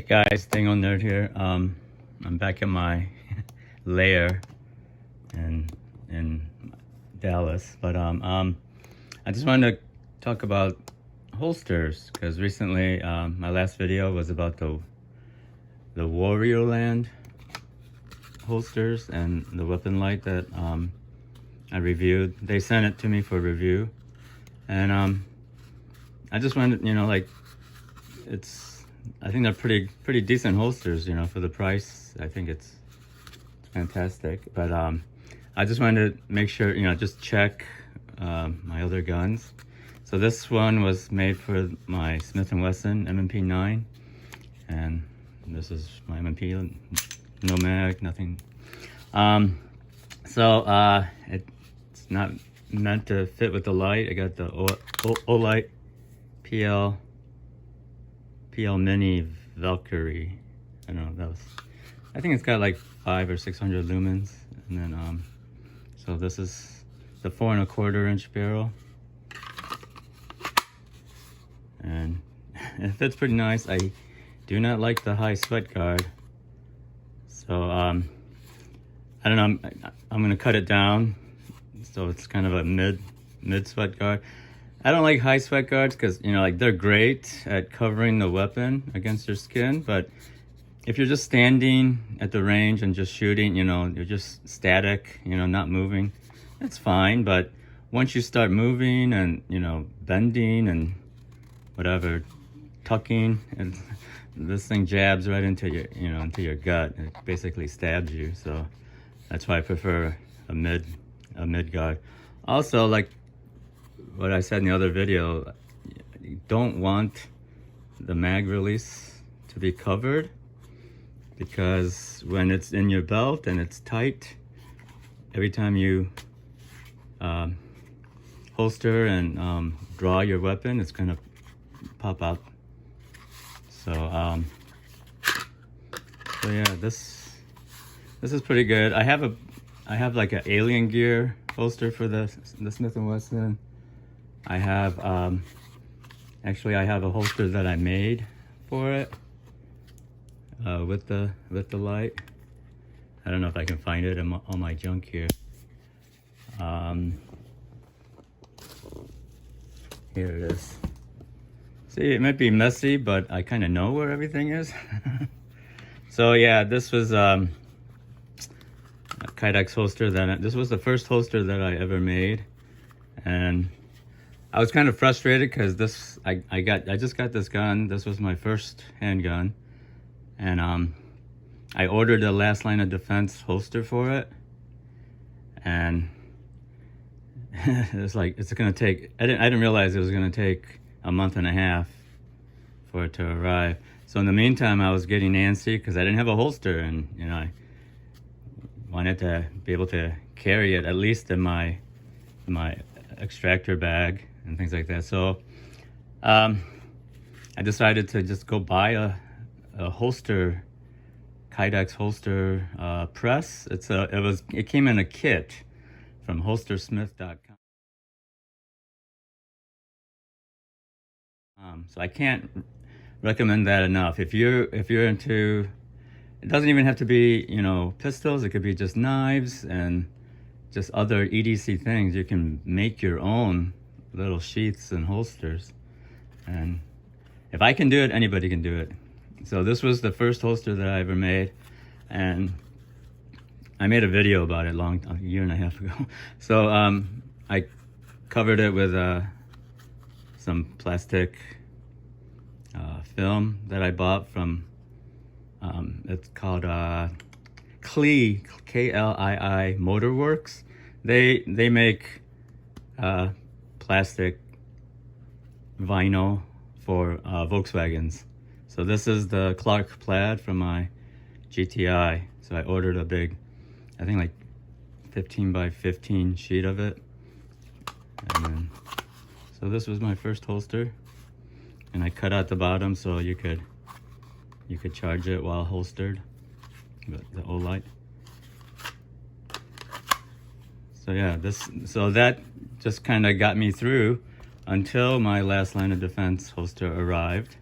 Hey guys, Dingo Nerd here. I'm back in my lair in Dallas, but I just wanted to talk about holsters because recently my last video was about the Warriorland holsters and the weapon light that I reviewed. They sent it to me for review, and I just wanted, I think they're pretty decent holsters, for the price. I think it's fantastic. But I just wanted to make sure, just check my other guns. So this one was made for my Smith & Wesson M&P 9, and this is my M&P, no mag, nothing. So it's not meant to fit with the light. I got the Olight PL Mini Valkyrie. I don't know, I think it's got like 500 or 600 lumens. And then so this is the 4 1/4 inch barrel, and it fits pretty nice. I do not like the high sweat guard, so I don't know, I'm gonna cut it down so it's kind of a mid sweat guard. I don't like high sweat guards because, they're great at covering the weapon against your skin, but if you're just standing at the range and just shooting, you're just static, not moving, it's fine. But once you start moving and, bending and whatever, tucking, and this thing jabs right into your, into your gut. It basically stabs you. So that's why I prefer a mid guard. Also, like what I said in the other video, you don't want the mag release to be covered, because when it's in your belt and it's tight, every time you holster and draw your weapon, it's gonna pop out. So yeah, this is pretty good. I have like an alien gear holster for the Smith & Wesson. I have actually I have a holster that I made for it with the light. I don't know if I can find it in all my junk here. Here it is. See, it might be messy, but I kind of know where everything is. So yeah, this was a Kydex holster this was the first holster that I ever made, and I was kind of frustrated because I just got this gun. This was my first handgun, and I ordered a last line of defense holster for it, and it's gonna take. I didn't realize it was gonna take a month and a half for it to arrive. So in the meantime, I was getting antsy because I didn't have a holster, and I wanted to be able to carry it at least in my extractor bag and things like that. So I decided to just go buy a holster, Kydex holster press. It came in a kit from holstersmith.com. So I can't recommend that enough. If you're into, it doesn't even have to be, pistols. It could be just knives and just other EDC things. You can make your own little sheaths and holsters, and if I can do it, anybody can do it. So this was the first holster that I ever made, and I made a video about it a year and a half ago. So I covered it with some plastic film that I bought from it's called Klii, Klii Motorworks. They make plastic vinyl for Volkswagens. So this is the Clark Plaid from my GTI. So I ordered a big, I think like 15 by 15 sheet of it. And then, so this was my first holster, and I cut out the bottom so you could charge it while holstered, the Olight. So yeah, that just kind of got me through until my last line of defense holster arrived.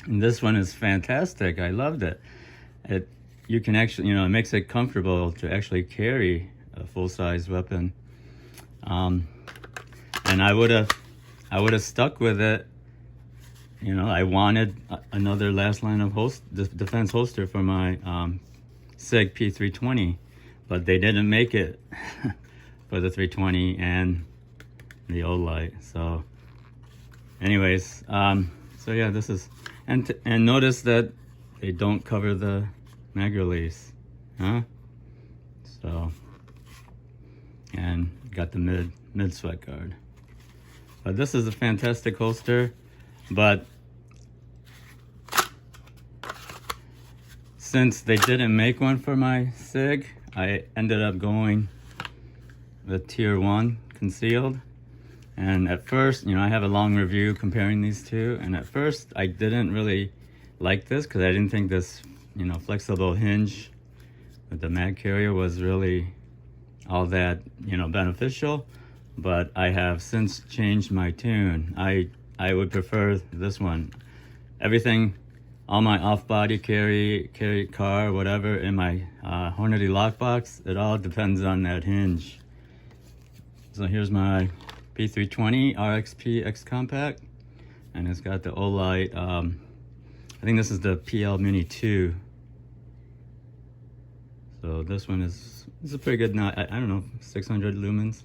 And this one is fantastic. I loved it. You can actually, it makes it comfortable to actually carry a full-size weapon. And I would have stuck with it. I wanted another last line of defense holster for my SIG P320, but they didn't make it for the 320 and the Olight. So anyways, so yeah, this is, and notice that they don't cover the mag release, huh? So, and got the mid sweat guard. But this is a fantastic holster, but since they didn't make one for my SIG, I ended up going with Tier 1 concealed. And at first, I have a long review comparing these two, and at first I didn't really like this because I didn't think this, flexible hinge with the mag carrier was really all that, beneficial. But I have since changed my tune. I would prefer this one. Everything, all my off-body carry car, whatever, in my Hornady lockbox, it all depends on that hinge. So here's my P320 RXP X Compact, and it's got the Olight. I think this is the PL Mini 2. So this one is a pretty good. I don't know, 600 lumens,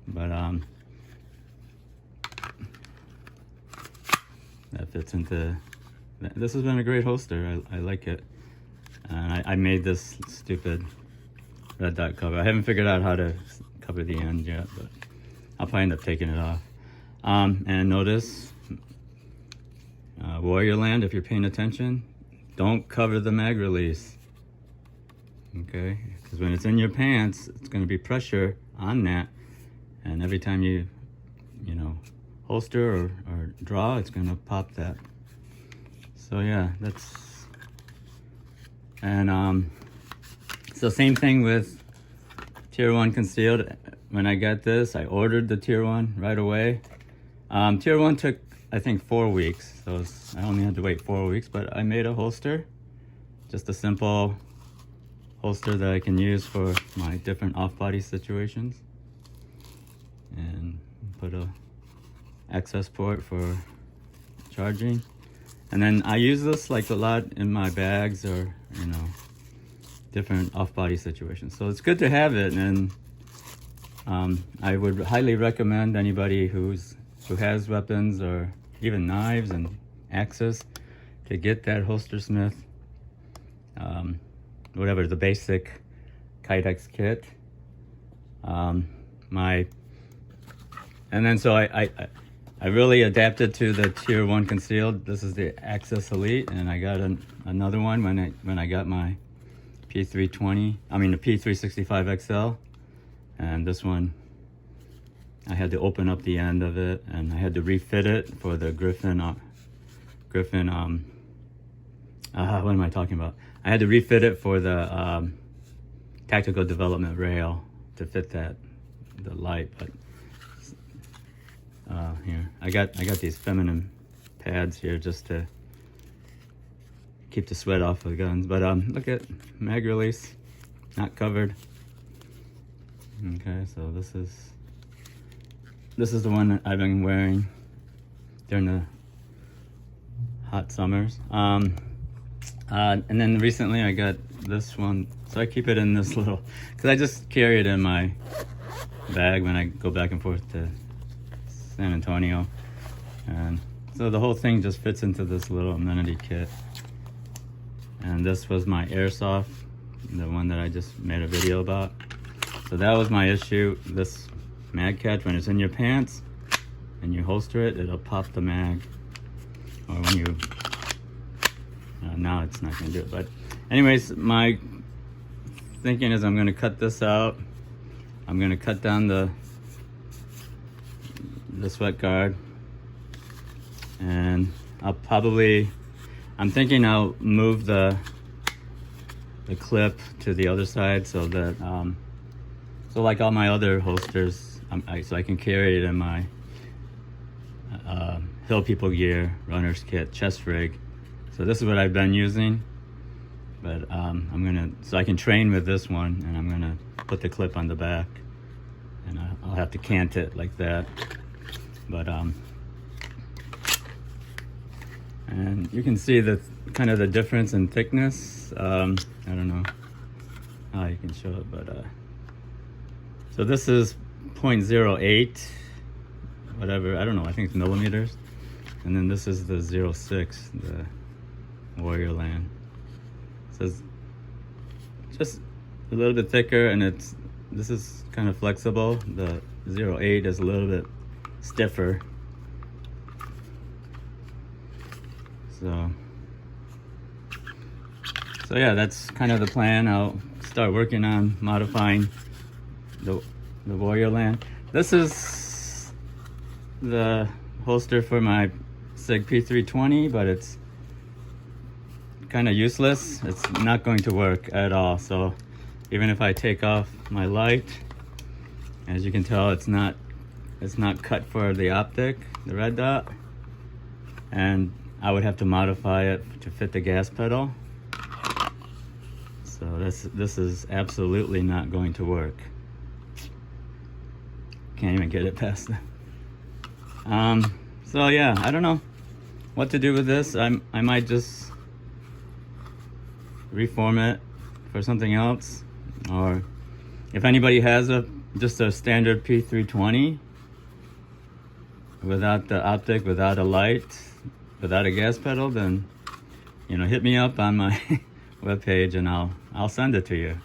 but that fits into. This has been a great holster. I like it. And I made this stupid red dot cover. I haven't figured out how to cover the end yet, but I'll probably end up taking it off. And notice, Warriorland, if you're paying attention, don't cover the mag release. Okay? Because when it's in your pants, it's going to be pressure on that. And every time you holster or draw, it's going to pop that. So yeah, that's, and so same thing with Tier 1 concealed. When I got this, I ordered the Tier 1 right away. Tier 1 took, I think, 4 weeks, so I only had to wait 4 weeks, but I made a holster, just a simple holster that I can use for my different off-body situations, and put a access port for charging. And then I use this like a lot in my bags or, different off-body situations. So it's good to have it, and I would highly recommend anybody who has weapons or even knives and axes to get that Holstersmith, whatever, the basic Kydex kit. And then so I really adapted to the Tier 1 concealed. This is the Access Elite, and I got another one when I got my P320. I mean the P365 XL, and this one I had to open up the end of it, and I had to refit it for the Griffin. What am I talking about? I had to refit it for the tactical development rail to fit the light, but. Here I got these feminine pads here just to keep the sweat off of the guns. But look at mag release, not covered. Okay, so this is the one that I've been wearing during the hot summers. And then recently I got this one, so I keep it in this little, because I just carry it in my bag when I go back and forth to San Antonio, and so the whole thing just fits into this little amenity kit. And this was my airsoft, the one that I just made a video about. So that was my issue. This mag catch, when it's in your pants and you holster it, it'll pop the mag, or when you now it's not going to do it. But anyways, my thinking is I'm going to cut this out. I'm going to cut down the sweat guard, and I'm thinking I'll move the clip to the other side, so that so like all my other holsters, so I can carry it in my Hill People gear, runner's kit, chest rig, So this is what I've been using, but so I can train with this one, and I'm gonna put the clip on the back, and I'll have to cant it like that. But and you can see the kind of the difference in thickness. I don't know how you can show it, but so this is 0.08, whatever, I don't know, I think it's millimeters. And then this is the 0.6, the Warriorland. So it's just a little bit thicker, and this is kind of flexible. The 0.8 is a little bit stiffer. So yeah, that's kind of the plan. I'll start working on modifying the Warriorland. This is the holster for my SIG P320, but it's kind of useless. It's not going to work at all. So even if I take off my light, as you can tell, it's not cut for the optic, the red dot, and I would have to modify it to fit the gas pedal. So this is absolutely not going to work. Can't even get it past that. So yeah, I don't know what to do with this. I might just reform it for something else, or if anybody has just a standard P320 without the optic, without a light, without a gas pedal, then hit me up on my webpage and I'll send it to you.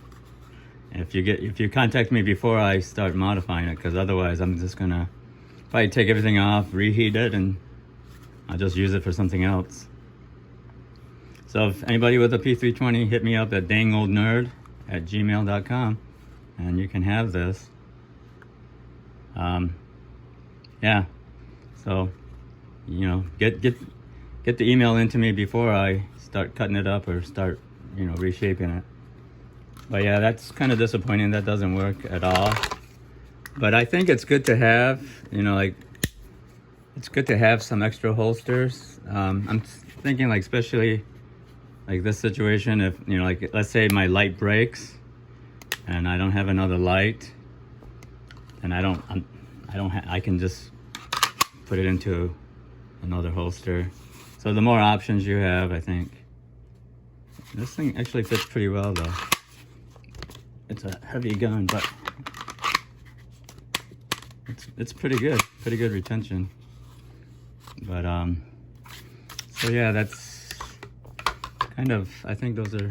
If you contact me before I start modifying it, because otherwise I'm just gonna probably take everything off, reheat it, and I'll just use it for something else. So if anybody with a P320, hit me up at dangoldnerd@gmail.com, and you can have this. Yeah. So get the email into me before I start cutting it up or start reshaping it. But yeah, that's kind of disappointing. That doesn't work at all. But I think it's good to have, it's good to have some extra holsters. I'm thinking, especially like this situation, if let's say my light breaks and I don't have another light, and I can just put it into another holster. So the more options you have, I think. This thing actually fits pretty well though. It's a heavy gun, but it's pretty good retention. But so yeah, that's kind of, I think those are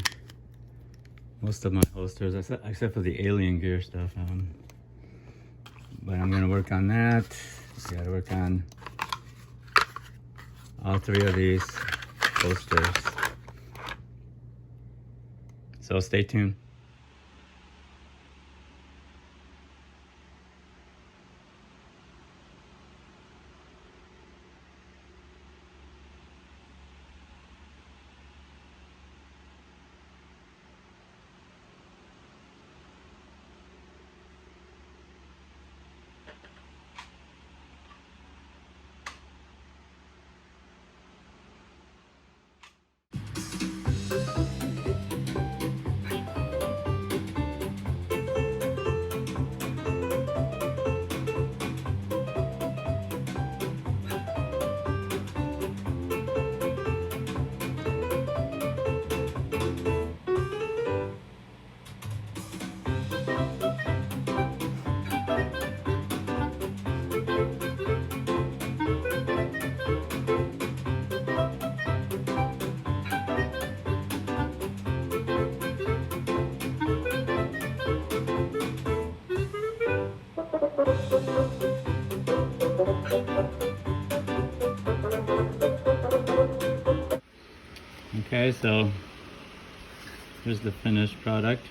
most of my holsters, except for the alien gear stuff. But I'm gonna work on that. Gotta work on all three of these holsters. So stay tuned. Okay, so here's the finished product.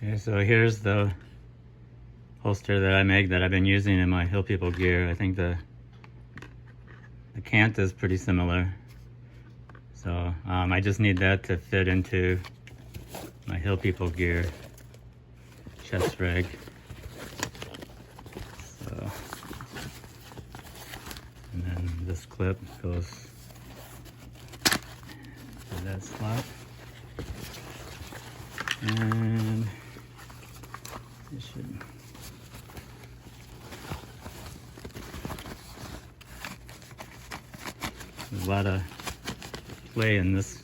Okay, so here's the holster that I make that I've been using in my Hill People gear. I think the cant is pretty similar. So I just need that to fit into my Hill People gear chest rig. So, and then this clip goes to that slot. And it should. There's a lot of play in this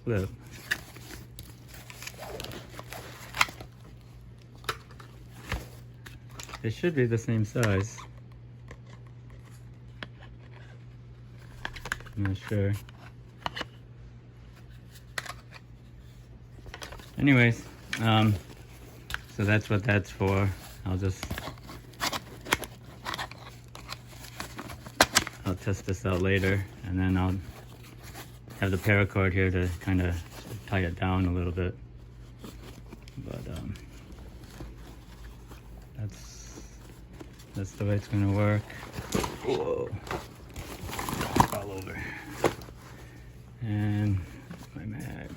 clip. It should be the same size. I'm not sure. Anyways, so that's what that's for. I'll test this out later, and then I'll have the paracord here to kind of tie it down a little bit. But that's the way it's gonna work. Whoa, all over. And my mag.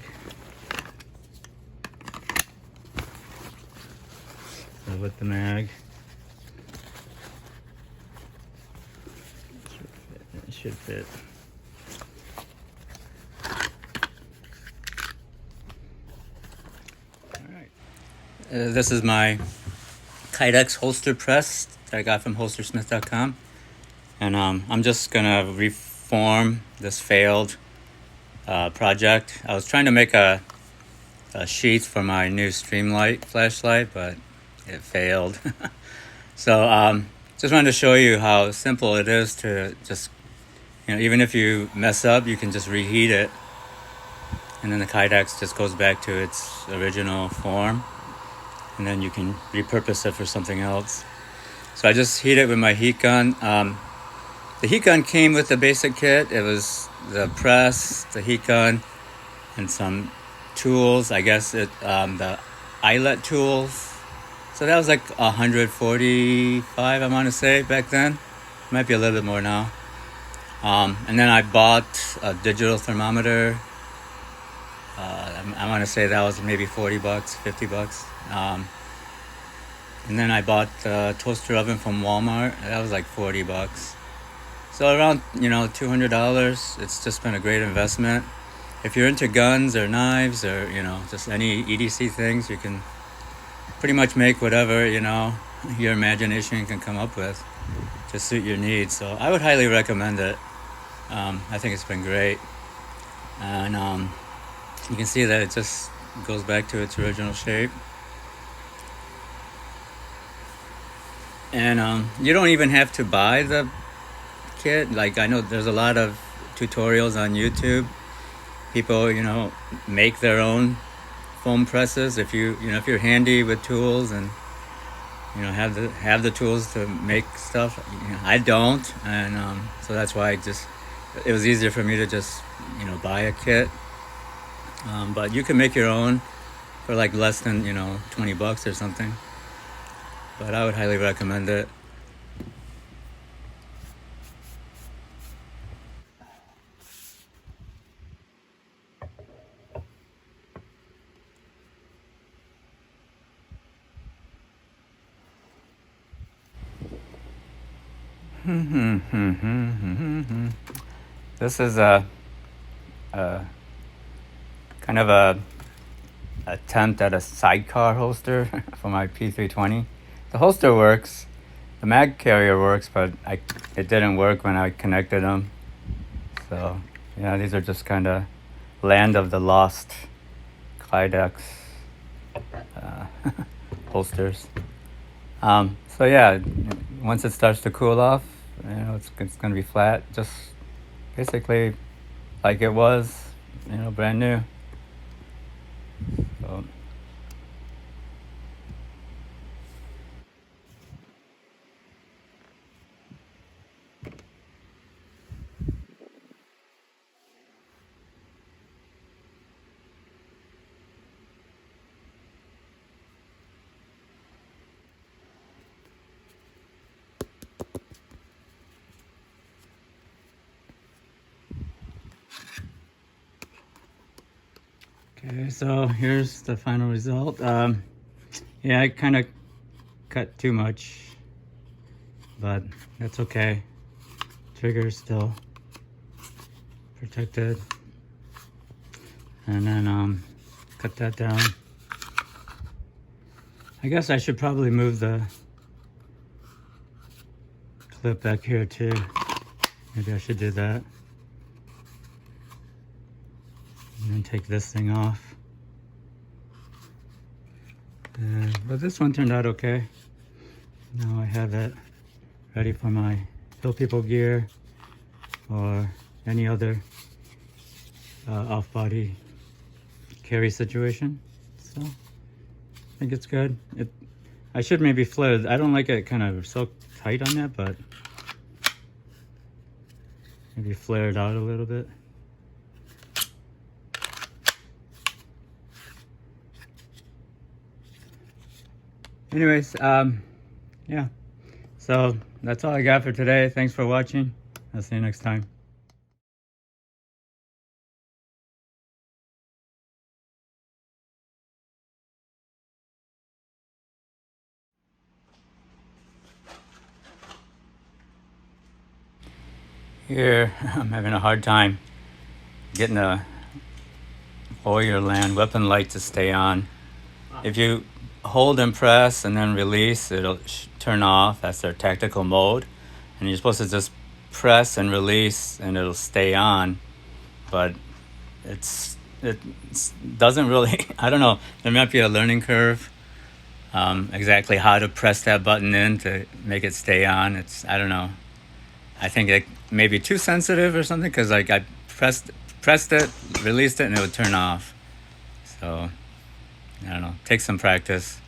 So with the mag, it should fit. All right. This is my Kydex holster press that I got from holstersmith.com, and I'm just gonna reform this failed project. I was trying to make a sheath for my new Streamlight flashlight, but it failed. So just wanted to show you how simple it is to just, even if you mess up, you can just reheat it, and then the Kydex just goes back to its original form, and then you can repurpose it for something else. So I just heat it with my heat gun. The heat gun came with the basic kit. It was the press, the heat gun, and some tools. I guess the eyelet tools. So that was like $145, I want to say, back then. Might be a little bit more now. And then I bought a digital thermometer. I want to say that was maybe $40, $50. And then I bought a toaster oven from Walmart. That was like $40. So around, $200. It's just been a great investment. If you're into guns or knives or, just any EDC things, you can pretty much make whatever, your imagination can come up with to suit your needs. So I would highly recommend it. I think it's been great. And you can see that it just goes back to its original shape. And you don't even have to buy the kit. Like, I know there's a lot of tutorials on YouTube. People, make their own foam presses. If if you're handy with tools and have the tools to make stuff. I don't, and so that's why it was easier for me to just buy a kit. But you can make your own for like less than $20 or something. But I would highly recommend it. This is a kind of a attempt at a sidecar holster for my P320. The holster works, the mag carrier works, but it didn't work when I connected them. So these are just kind of land of the lost Kydex holsters. So yeah, once it starts to cool off, it's going to be flat, just basically like it was, brand new. So. Okay, so here's the final result. Yeah, I kind of cut too much, but that's okay. Trigger's still protected. And then cut that down. I guess I should probably move the clip back here too. Maybe I should do that. And then take this thing off. But this one turned out okay. Now I have it ready for my Hill People gear or any other off-body carry situation. So I think it's good. I should maybe flare it. I don't like it kind of so tight on that, but maybe flare it out a little bit. Anyways, yeah. So that's all I got for today. Thanks for watching. I'll see you next time. Here, I'm having a hard time getting a Warriorland weapon light to stay on. If you hold and press and then release, it'll turn off. That's their tactical mode. And you're supposed to just press and release and it'll stay on. But it doesn't really, I don't know, there might be a learning curve. Exactly how to press that button in to make it stay on. I don't know. I think it may be too sensitive or something, because like I pressed it, released it, and it would turn off. So I don't know, take some practice.